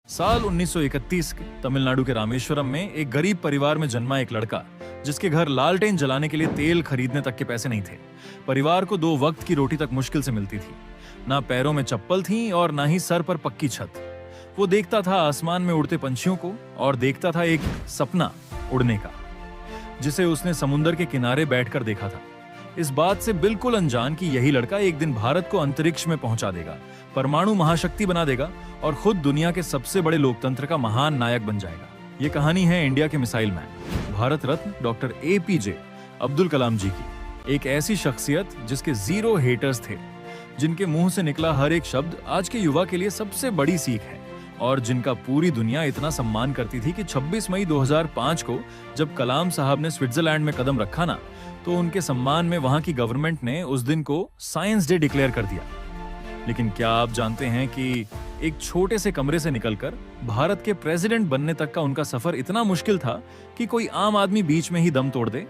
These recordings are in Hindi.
साल 1931 के तमिलनाडु के रामेश्वरम में एक गरीब परिवार में जन्मा एक लड़का, जिसके घर लालटेन जलाने के लिए तेल खरीदने तक के पैसे नहीं थे। परिवार को 2 वक्त की रोटी तक मुश्किल से मिलती थी। ना पैरों में चप्पल थी और ना ही सर पर पक्की छत। वो देखता था आसमान में उड़ते पंछियों को और देखता था एक सपना उड़ने का, जिसे उसने समुद्र के किनारे बैठकर देखा था। इस बात से बिल्कुल अनजान कि यही लड़का एक दिन भारत को अंतरिक्ष में पहुंचा देगा, परमाणु महाशक्ति बना देगा और खुद दुनिया के सबसे बड़े लोकतंत्र का महान नायक बन जाएगा। ये कहानी है इंडिया के missile man, Bharat Ratna doctor APJ Abdul Kalam जी की। एक ऐसी शख्सियत जिसके 0 हेटर्स थे, जिनके मुंह से निकला हर एक शब्द आज के युवा के लिए सबसे बड़ी सीख है और जिनका पूरी दुनिया इतना सम्मान करती थी कि 26 मई 2005 को जब कलाम साहब ने स्विट्जरलैंड में कदम रखा ना, तो उनके सम्मान में वहां की गवर्नमेंट ने उस दिन को साइंस डे डिक्लेयर कर दिया। लेकिन क्या आप जानते हैं कि एक छोटे से कमरे से निकलकर भारत के प्रेसिडेंट बनने तक का उनका सफर इतना मुश्किल था कि कोई आम आदमी बीच में ही दम तोड़ दे।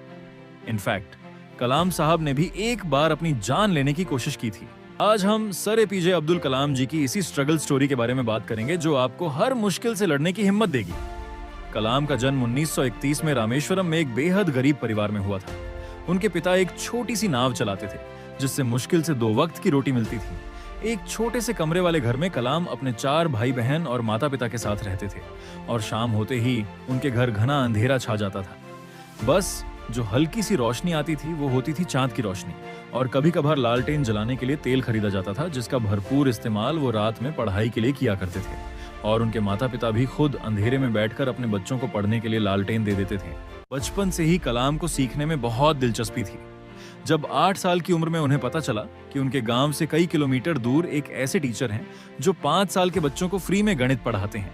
इनफैक्ट कलाम साहब ने भी एक बार अपनी जान लेने की कोशिश की थी। आज हम सर एपीजे अब्दुल कलाम जी की इसी स्ट्रगल स्टोरी के बारे में बात करेंगे, जो आपको हर मुश्किल से लड़ने की हिम्मत देगी। कलाम का जन्म 1931 में रामेश्वरम में एक बेहद गरीब परिवार में हुआ था। उनके पिता एक छोटी सी नाव चलाते थे, जिससे मुश्किल से 2 वक्त की रोटी मिलती थी। एक छोटे से कमरे वाले घर में कलाम अपने 4 भाई बहन और माता पिता के साथ रहते थे और शाम होते ही उनके घर घना अंधेरा छा जाता था। बस जो हल्की सी रोशनी आती थी वो होती थी चांद की रोशनी, और कभी कभार लालटेन जलाने के लिए तेल खरीदा जाता था, जिसका भरपूर इस्तेमाल वो रात में पढ़ाई के लिए किया करते थे। और उनके माता पिता भी खुद अंधेरे में बैठकर अपने बच्चों को पढ़ने के लिए लालटेन दे देते थे। बचपन से ही कलाम को सीखने में बहुत दिलचस्पी थी। जब 8 साल की उम्र में उन्हें पता चला कि उनके गांव से कई किलोमीटर दूर एक ऐसे टीचर हैं जो 5 साल के बच्चों को फ्री में गणित पढ़ाते हैं,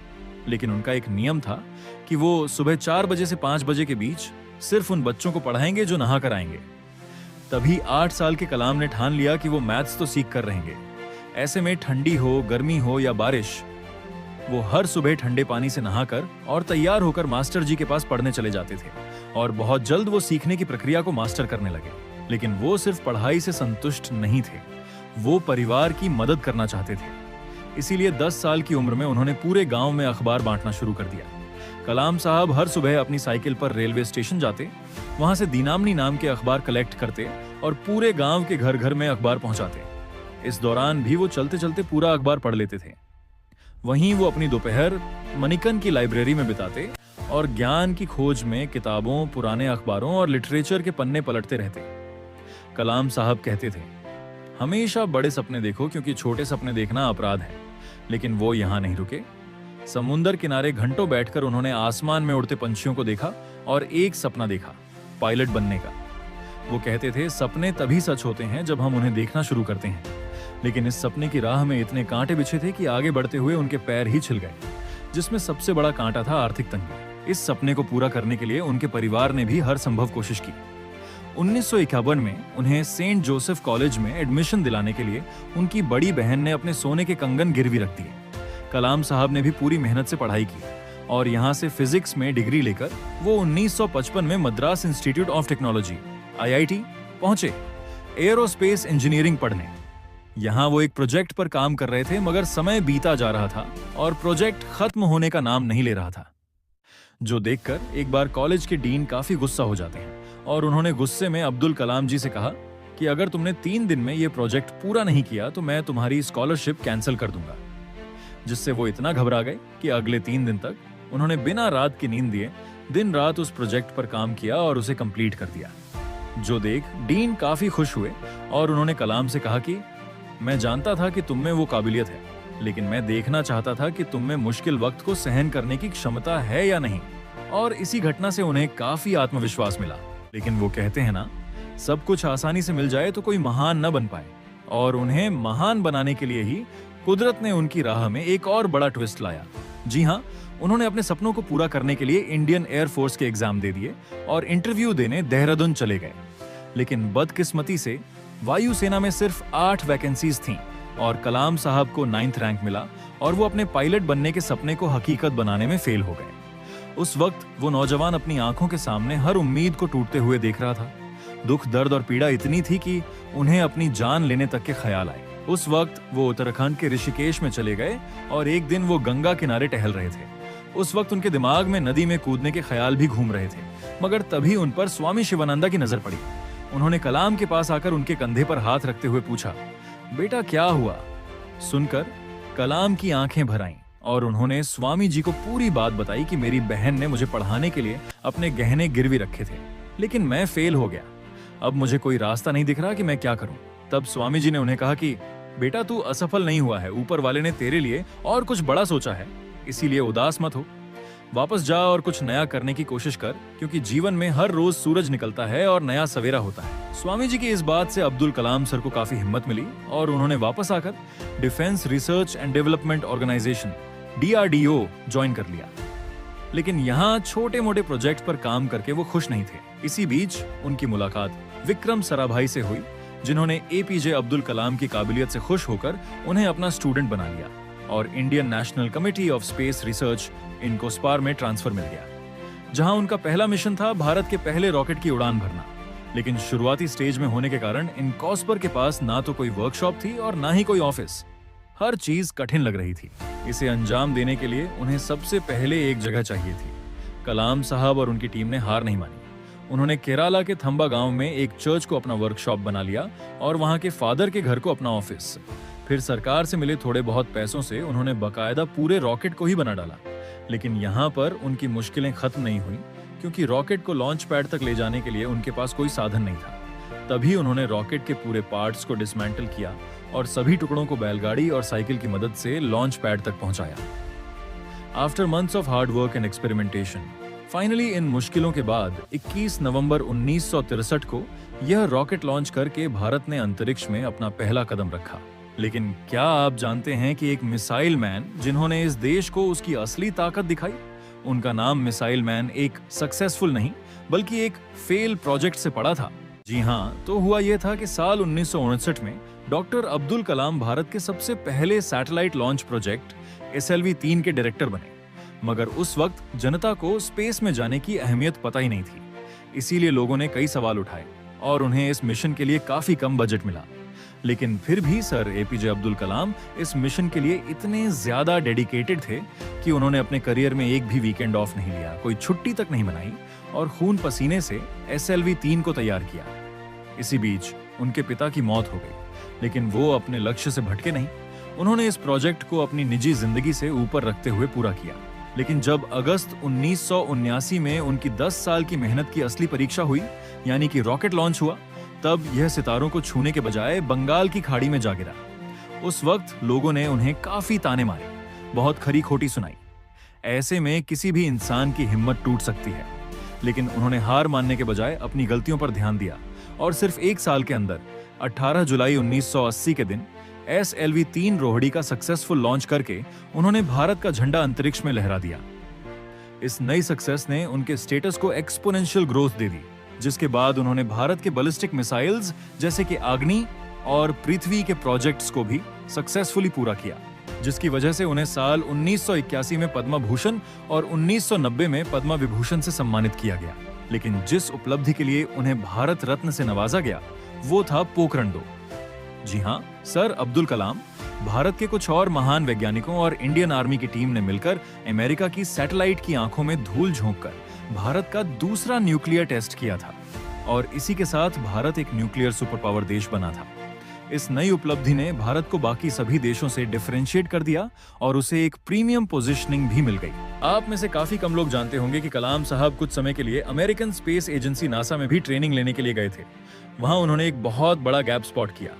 लेकिन उनका एक नियम था कि वो सुबह 4 बजे से 5 बजे के बीच सिर्फ उन बच्चों को पढ़ाएंगे जो नहा कर आएंगे। तभी 8 साल के कलाम ने ठान लिया कि वो मैथ्स तो सीख कर रहेंगे। ऐसे में ठंडी हो, गर्मी हो या बारिश, वो हर सुबह ठंडे पानी से नहाकर और तैयार होकर मास्टर जी के पास पढ़ने चले जाते थे और बहुत जल्द वो सीखने की प्रक्रिया को मास्टर करने लगे। लेकिन वो सिर्फ पढ़ाई से संतुष्ट नहीं थे, वो परिवार की मदद करना चाहते थे। इसीलिए 10 साल की उम्र में उन्होंने पूरे गांव में अखबार बांटना शुरू कर दिया। कलाम साहब हर सुबह अपनी साइकिल पर रेलवे स्टेशन जाते, वहां से दीनामनी नाम के अखबार कलेक्ट करते और पूरे गांव के घर घर में अखबार पहुंचाते। इस दौरान भी वो चलते चलते पूरा अखबार पढ़ लेते थे। वहीं वो अपनी दोपहर मणिकन की लाइब्रेरी में बिताते और ज्ञान की खोज में किताबों, पुराने अखबारों और लिटरेचर के पन्ने पलटते रहते। कलाम साहब कहते थे, हमेशा बड़े सपने देखो क्योंकि छोटे सपने देखना अपराध है। लेकिन वो यहां नहीं रुके। समुद्र किनारे घंटों बैठकर उन्होंने आसमान में उड़ते पंछियों को देखा और एक सपना देखा, पायलट बनने का। वो कहते थे, सपने तभी सच होते हैं जब हम उन्हें देखना शुरू करते हैं। लेकिन इस सपने की राह में इतने कांटे बिछे थे कि आगे बढ़ते हुए उनके पैर ही छिल गए, जिसमें सबसे बड़ा कांटा था आर्थिक तंगी। इस सपने को पूरा करने के लिए उनके परिवार ने भी हर संभव कोशिश की। 1951 में उन्हें सेंट जोसेफ कॉलेज में एडमिशन दिलाने के लिए उनकी बड़ी बहन ने अपने सोने के कंगन गिरवी रख दिए। कलाम साहब ने भी पूरी मेहनत से पढ़ाई की और यहाँ से फिजिक्स में डिग्री लेकर वो 1955 में Madras institute of technology (IIT) पहुंचे, एयरोस्पेस इंजीनियरिंग पढ़ने। यहाँ वो एक प्रोजेक्ट पर काम कर रहे थे, मगर समय बीता जा रहा था और प्रोजेक्ट खत्म होने का नाम नहीं ले रहा था, जो देखकर एक बार कॉलेज के डीन काफी गुस्सा हो जाते हैं और उन्होंने गुस्से में अब्दुल कलाम जी से कहा कि अगर तुमने 3 दिन में ये प्रोजेक्ट पूरा नहीं किया तो मैं तुम्हारी स्कॉलरशिप कैंसिल कर दूंगा। जिससे वो इतना घबरा गए कि अगले 3 दिन तक उन्होंने बिना रात की नींद दिए दिन रात उस प्रोजेक्ट पर काम किया और उसे कंप्लीट कर दिया। जो देख डीन काफी खुश हुए और उन्होंने कलाम से कहा कि मैं जानता था कि तुम में वो काबिलियत है, लेकिन मैं देखना चाहता था कि तुम में मुश्किल वक्त को सहन करने की क्षमता है या नहीं। और इसी घटना से उन्हें काफी आत्मविश्वास मिला। लेकिन वो कहते हैं ना, सब कुछ आसानी से मिल जाए तो कोई महान न बन पाए, और उन्हें महान बनाने के लिए ही कुदरत ने उनकी राह में एक और बड़ा ट्विस्ट लाया। जी हाँ, उन्होंने अपने सपनों को पूरा करने के लिए इंडियन एयरफोर्स के एग्जाम दे दिए और इंटरव्यू देने देहरादून चले गए। लेकिन बदकिस्मती से वायुसेना में सिर्फ 8 वैकेंसीज थीं और कलाम साहब को 9th रैंक मिला और वो अपने पायलट बनने के सपने को हकीकत बनाने में फेल हो गए। उस वक्त वो नौजवान अपनी आंखों के सामने हर उम्मीद को टूटते हुए देख रहा था। दुख, दर्द और पीड़ा इतनी थी कि उन्हें अपनी जान लेने तक के ख्याल आए। उस वक्त वो उत्तराखंड के ऋषिकेश में चले गए और एक दिन वो गंगा किनारे टहल रहे थे। उस वक्त उनके दिमाग में नदी में कूदने के ख्याल भी घूम रहे थे, मगर तभी उन पर स्वामी शिवानंदा की नजर पड़ी। उन्होंने कलाम के पास आकर उनके कंधे पर हाथ रखते हुए पूछा, बेटा क्या हुआ? सुनकर कलाम की आंखें भर आईं और उन्होंने स्वामी जी को पूरी बात बताई कि मेरी बहन ने मुझे पढ़ाने के लिए अपने गहने गिरवी रखे थे, लेकिन मैं फेल हो गया। अब मुझे कोई रास्ता नहीं दिख रहा कि मैं क्या करूं। तब स्वामी जी ने उन्हें कहा कि बेटा तू असफल नहीं हुआ है, ऊपर वाले ने तेरे लिए और कुछ बड़ा सोचा है, इसीलिए उदास मत हो। वापस जा और कुछ नया करने की कोशिश कर, क्योंकि जीवन में हर रोज सूरज निकलता है और नया सवेरा होता है। स्वामी जी की इस बात से अब्दुल कलाम सर को काफी हिम्मत मिली और उन्होंने वापस आकर defence research and development organisation DRDO join कर लिया। लेकिन यहाँ छोटे मोटे प्रोजेक्ट पर काम करके वो खुश नहीं थे। इसी बीच उनकी मुलाकात विक्रम साराभाई से हुई, जिन्होंने APJ अब्दुल कलाम की काबिलियत से खुश होकर उन्हें अपना स्टूडेंट बना लिया और Indian National Committee of Space Research INCOSPAR में ट्रांसफर मिल गया, जहां उनका पहला मिशन था भारत के पहले रॉकेट की उड़ान भरना। लेकिन शुरुआती स्टेज में होने के कारण इनकोस्पर के पास ना तो कोई वर्कशॉप थी और ना ही कोई ऑफिस। हर चीज कठिन लग रही थी। इसे अंजाम देने के लिए उन्हें सबसे पहले एक जगह चाहिए थी। कलाम साहब और उनकी टीम ने हार नहीं मानी। उन्होंने केरला के थंबा गांव में एक चर्च को अपना वर्कशॉप बना लिया और वहां के फादर के घर को अपना ऑफिस। फिर सरकार से मिले थोड़े बहुत पैसों से उन्होंने बकायदा पूरे रॉकेट को ही बना डाला। लेकिन यहाँ पर उनकी मुश्किलें खत्म नहीं हुई, क्योंकि रॉकेट को लॉन्च पैड तक ले जाने के लिए उनके पास कोई साधन नहीं था। तभी उन्होंने रॉकेट के पूरे पार्ट्स को डिसमेंटल किया और सभी टुकड़ों को बैलगाड़ी और साइकिल की मदद से लॉन्च पैड तक पहुंचाया। After months of hard work and experimentation, finally in मुश्किलों के बाद 21 नवंबर 1963 को यह रॉकेट लॉन्च करके भारत ने अंतरिक्ष में अपना पहला कदम रखा। लेकिन क्या आप जानते हैं कि एक मिसाइल मैन जिन्होंने इस देश को उसकी असली ताकत दिखाई, उनका नाम मिसाइल मैन एक सक्सेसफुल नहीं बल्कि एक फेल प्रोजेक्ट से पड़ा था। जी हाँ, तो हुआ यह था कि साल 1959 में डॉक्टर अब्दुल कलाम भारत के सबसे पहले सैटेलाइट लॉन्च प्रोजेक्ट SLV-3 के डायरेक्टर बने। मगर उस वक्त जनता को स्पेस में जाने की अहमियत पता ही नहीं थी। इसीलिए लोगों ने कई सवाल उठाए और उन्हें इस मिशन के लिए काफी कम बजट मिला। लेकिन फिर भी सर APJ अब्दुल कलाम इस मिशन के लिए इतने ज्यादा डेडिकेटेड थे कि उन्होंने अपने करियर में एक भी वीकेंड ऑफ नहीं लिया, कोई छुट्टी तक नहीं मनाई और खून पसीने से SLV-3 को तैयार किया। इसी बीच उनके पिता की मौत हो गई, लेकिन वो अपने लक्ष्य से भटके नहीं। उन्होंने इस प्रोजेक्ट को अपनी निजी जिंदगी से ऊपर रखते हुए पूरा किया। लेकिन जब अगस्त 1979 में उनकी 10 साल की मेहनत की असली परीक्षा हुई, यानी कि रॉकेट लॉन्च हुआ, तब यह सितारों को छूने के बजाय बंगाल की खाड़ी में जा गिरा। उस वक्त लोगों ने उन्हें काफी ताने मारे, बहुत खरी खोटी सुनाई। ऐसे में किसी भी इंसान की हिम्मत टूट सकती है, लेकिन उन्होंने हार मानने के बजाय अपनी गलतियों पर ध्यान दिया और सिर्फ एक साल के अंदर 18 जुलाई 1980 के दिन SLV-3 रोहिणी का सक्सेसफुल लॉन्च करके उन्होंने भारत का झंडा अंतरिक्ष में लहरा दिया। इस नई सक्सेस ने उनके स्टेटस को एक्सपोनेंशियल ग्रोथ दे दी, जिसके बाद उन्होंने भारत के बैलिस्टिक मिसाइल्स जैसे कि अग्नि और पृथ्वी के प्रोजेक्ट्स को भी सक्सेसफुली पूरा किया, जिसकी वजह से उन्हें साल 1981 में पद्म भूषण और 1990 में पद्म विभूषण से सम्मानित किया गया। लेकिन जिस उपलब्धि के लिए उन्हें भारत रत्न से नवाजा गया वो था पोखरण 2। जी हाँ, सर अब्दुल कलाम, भारत के कुछ और महान वैज्ञानिकों और इंडियन आर्मी की टीम ने मिलकर अमेरिका की सैटेलाइट की आंखों में धूल झोंककर भारत का दूसरा न्यूक्लियर टेस्ट किया था और इसी के साथ भारत एक न्यूक्लियर सुपर पावर देश बना था। इस नई उपलब्धि ने भारत को बाकी सभी देशों से डिफरेंशिएट कर दिया और उसे एक प्रीमियम पोजीशनिंग भी मिल गई। आप में से काफी कम लोग जानते होंगे कि कलाम साहब कुछ समय के लिए अमेरिकन स्पेस एजेंसी नासा में भी ट्रेनिंग लेने के लिए गए थे। वहां उन्होंने एक बहुत बड़ा गैप स्पॉट किया।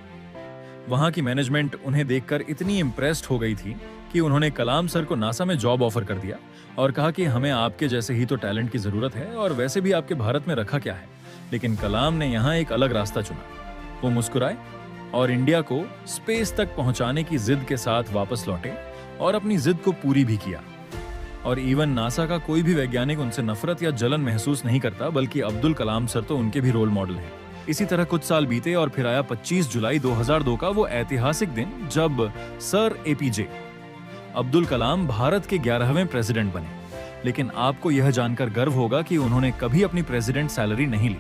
वहां की मैनेजमेंट उन्हें देखकर इतनी इम्प्रेस्ड हो गई थी कि उन्होंने कलाम सर को नासा में जॉब ऑफर कर दिया और कहा कि हमें आपके जैसे ही तो टैलेंट की जरूरत है और वैसे भी आपके भारत में रखा क्या है। लेकिन कलाम ने यहाँ एक अलग रास्ता चुना। वो मुस्कुराए और इंडिया को स्पेस तक पहुंचाने की जिद के साथ वापस लौटे और अपनी जिद को पूरी भी किया। और इवन नासा का कोई भी वैज्ञानिक उनसे नफरत या जलन महसूस नहीं करता, बल्कि अब्दुल कलाम सर तो उनके भी रोल मॉडल हैं। इसी तरह कुछ साल बीते और फिर आया 25 जुलाई 2002 का वो ऐतिहासिक दिन जब सर APJ अब्दुल कलाम भारत के 11वें प्रेसिडेंट बने। लेकिन आपको यह जानकर गर्व होगा कि उन्होंने कभी अपनी प्रेसिडेंट सैलरी नहीं ली,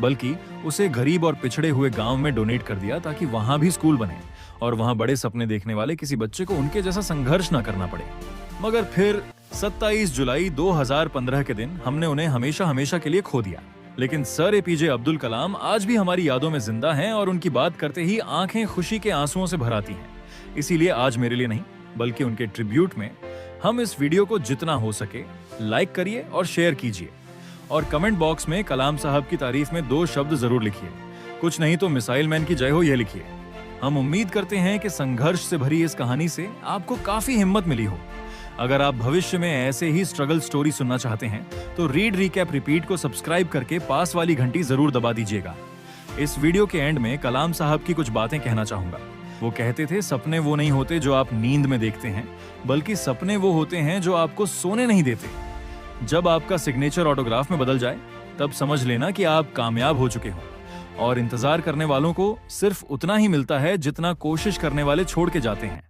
बल्कि उसे गरीब और पिछड़े हुए गांव में डोनेट कर दिया ताकि वहां भी स्कूल बने और वहां बड़े सपने देखने वाले किसी बच्चे को उनके जैसा संघर्ष ना करना पड़े। मगर फिर 27 जुलाई 2015 के दिन हमने उन्हें हमेशा हमेशा के लिए खो दिया। लेकिन सर एपीजे अब्दुल कलाम आज भी हमारी यादों में जिंदा हैं और उनकी बात करते ही आंखें खुशी के आंसुओं से भर आती हैं। इसीलिए आज मेरे लिए नहीं बल्कि उनके ट्रिब्यूट में हम इस वीडियो को जितना हो सके लाइक करिए और शेयर कीजिए, और कमेंट बॉक्स में कलाम साहब की तारीफ में 2 शब्द जरूर लिखिए। कुछ नहीं तो मिसाइल मैन की जय हो यह लिखिए। हम उम्मीद करते हैं कि संघर्ष से भरी इस कहानी से आपको काफी हिम्मत मिली हो। अगर आप भविष्य में ऐसे ही स्ट्रगल स्टोरी सुनना चाहते हैं तो रीड रिकैप रिपीट को सब्सक्राइब करके पास वाली घंटी जरूर दबा दीजिएगा। इस वीडियो के एंड में कलाम साहब की कुछ बातें कहना चाहूंगा। वो कहते थे, सपने वो नहीं होते जो आप नींद में देखते हैं, बल्कि सपने वो होते हैं जो आपको सोने नहीं देते। जब आपका सिग्नेचर ऑटोग्राफ में बदल जाए तब समझ लेना कि आप कामयाब हो चुके हो, और इंतजार करने वालों को सिर्फ उतना ही मिलता है जितना कोशिश करने वाले छोड़ के जाते हैं।